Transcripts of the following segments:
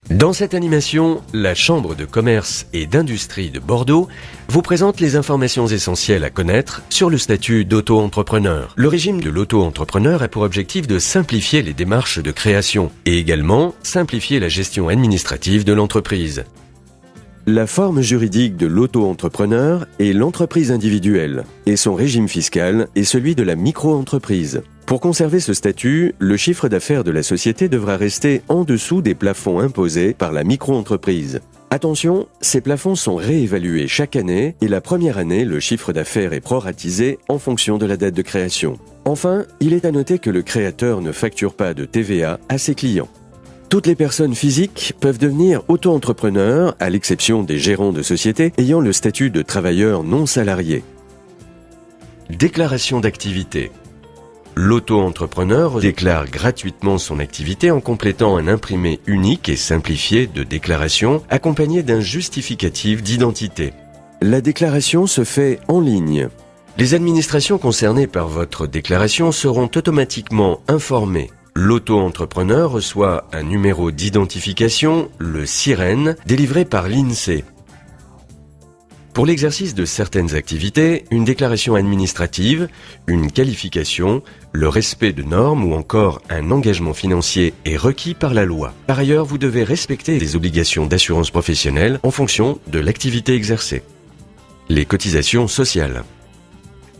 Dans cette animation, la Chambre de commerce et d'industrie de Bordeaux vous présente les informations essentielles à connaître sur le statut d'auto-entrepreneur. Le régime de l'auto-entrepreneur a pour objectif de simplifier les démarches de création et également simplifier la gestion administrative de l'entreprise. La forme juridique de l'auto-entrepreneur est l'entreprise individuelle et son régime fiscal est celui de la micro-entreprise. Pour conserver ce statut, le chiffre d'affaires de la société devra rester en dessous des plafonds imposés par la micro-entreprise. Attention, ces plafonds sont réévalués chaque année et la première année, le chiffre d'affaires est proratisé en fonction de la date de création. Enfin, il est à noter que le créateur ne facture pas de TVA à ses clients. Toutes les personnes physiques peuvent devenir auto-entrepreneurs, à l'exception des gérants de sociétés ayant le statut de travailleurs non salariés. Déclaration d'activité. L'auto-entrepreneur déclare gratuitement son activité en complétant un imprimé unique et simplifié de déclaration accompagné d'un justificatif d'identité. La déclaration se fait en ligne. Les administrations concernées par votre déclaration seront automatiquement informées. L'auto-entrepreneur reçoit un numéro d'identification, le SIREN, délivré par l'INSEE. Pour l'exercice de certaines activités, une déclaration administrative, une qualification, le respect de normes ou encore un engagement financier est requis par la loi. Par ailleurs, vous devez respecter les obligations d'assurance professionnelle en fonction de l'activité exercée. Les cotisations sociales.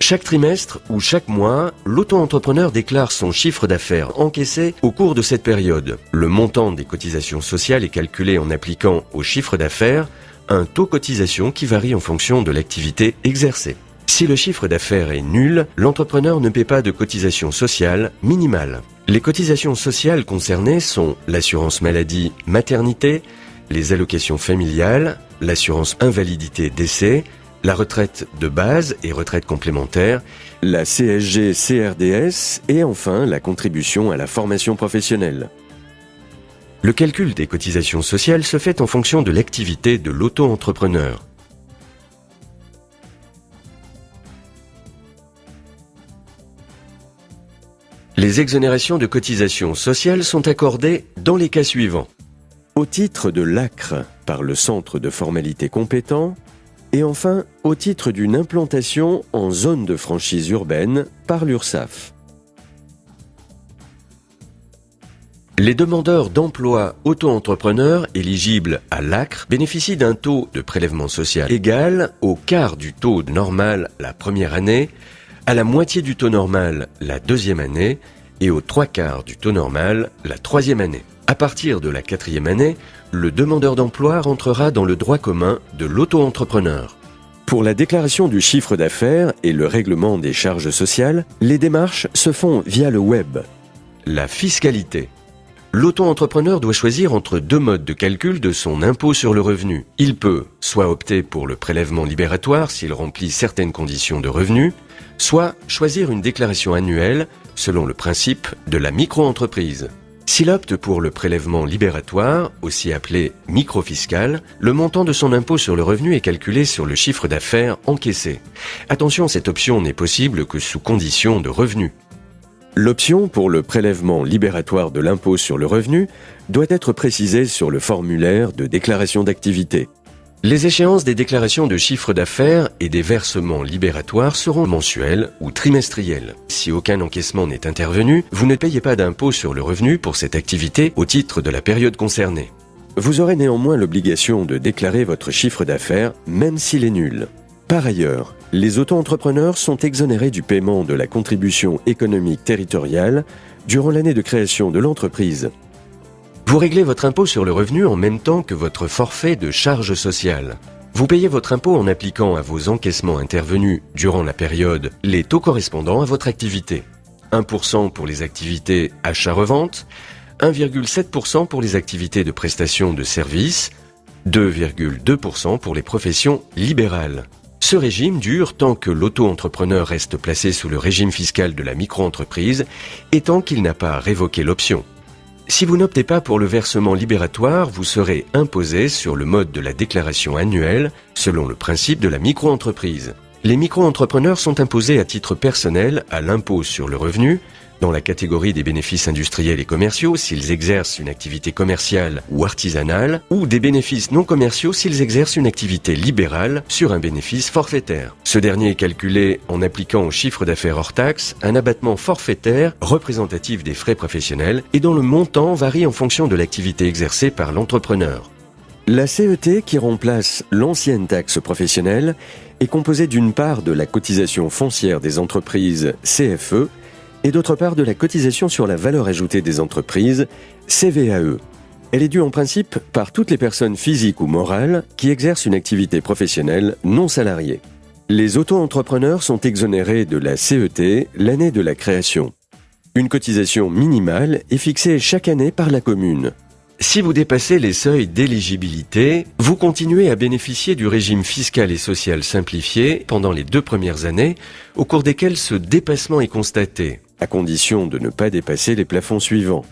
Chaque trimestre ou chaque mois, l'auto-entrepreneur déclare son chiffre d'affaires encaissé au cours de cette période. Le montant des cotisations sociales est calculé en appliquant au chiffre d'affaires un taux cotisation qui varie en fonction de l'activité exercée. Si le chiffre d'affaires est nul, l'entrepreneur ne paie pas de cotisation sociale minimale. Les cotisations sociales concernées sont l'assurance maladie maternité, les allocations familiales, l'assurance invalidité décès, la retraite de base et retraite complémentaire, la CSG-CRDS et enfin la contribution à la formation professionnelle. Le calcul des cotisations sociales se fait en fonction de l'activité de l'auto-entrepreneur. Les exonérations de cotisations sociales sont accordées dans les cas suivants. Au titre de l'ACRE par le centre de formalité compétent et enfin au titre d'une implantation en zone de franchise urbaine par l'URSSAF. Les demandeurs d'emploi auto-entrepreneurs éligibles à l'ACRE bénéficient d'un taux de prélèvement social égal au quart du taux normal la première année, à la moitié du taux normal la deuxième année et aux trois quarts du taux normal la troisième année. À partir de la quatrième année, le demandeur d'emploi rentrera dans le droit commun de l'auto-entrepreneur. Pour la déclaration du chiffre d'affaires et le règlement des charges sociales, les démarches se font via le web. La fiscalité. L'auto-entrepreneur doit choisir entre deux modes de calcul de son impôt sur le revenu. Il peut soit opter pour le prélèvement libératoire s'il remplit certaines conditions de revenu, soit choisir une déclaration annuelle selon le principe de la micro-entreprise. S'il opte pour le prélèvement libératoire, aussi appelé microfiscal, le montant de son impôt sur le revenu est calculé sur le chiffre d'affaires encaissé. Attention, cette option n'est possible que sous condition de revenu. L'option pour le prélèvement libératoire de l'impôt sur le revenu doit être précisée sur le formulaire de déclaration d'activité. Les échéances des déclarations de chiffre d'affaires et des versements libératoires seront mensuelles ou trimestrielles. Si aucun encaissement n'est intervenu, vous ne payez pas d'impôt sur le revenu pour cette activité au titre de la période concernée. Vous aurez néanmoins l'obligation de déclarer votre chiffre d'affaires, même s'il est nul. Par ailleurs, les auto-entrepreneurs sont exonérés du paiement de la contribution économique territoriale durant l'année de création de l'entreprise. Vous réglez votre impôt sur le revenu en même temps que votre forfait de charges sociales. Vous payez votre impôt en appliquant à vos encaissements intervenus durant la période les taux correspondant à votre activité. 1% pour les activités achat-revente, 1,7% pour les activités de prestation de services, 2,2% pour les professions libérales. Ce régime dure tant que l'auto-entrepreneur reste placé sous le régime fiscal de la micro-entreprise et tant qu'il n'a pas révoqué l'option. Si vous n'optez pas pour le versement libératoire, vous serez imposé sur le mode de la déclaration annuelle selon le principe de la micro-entreprise. Les micro-entrepreneurs sont imposés à titre personnel à l'impôt sur le revenu Dans la catégorie des bénéfices industriels et commerciaux, s'ils exercent une activité commerciale ou artisanale, ou des bénéfices non commerciaux s'ils exercent une activité libérale sur un bénéfice forfaitaire. Ce dernier est calculé en appliquant au chiffre d'affaires hors taxe un abattement forfaitaire représentatif des frais professionnels et dont le montant varie en fonction de l'activité exercée par l'entrepreneur. La CET, qui remplace l'ancienne taxe professionnelle, est composée d'une part de la cotisation foncière des entreprises CFE et d'autre part de la cotisation sur la valeur ajoutée des entreprises, CVAE. Elle est due en principe par toutes les personnes physiques ou morales qui exercent une activité professionnelle non salariée. Les auto-entrepreneurs sont exonérés de la CET l'année de la création. Une cotisation minimale est fixée chaque année par la commune. Si vous dépassez les seuils d'éligibilité, vous continuez à bénéficier du régime fiscal et social simplifié pendant les 2 premières années, au cours desquelles ce dépassement est constaté, à condition de ne pas dépasser les plafonds suivants.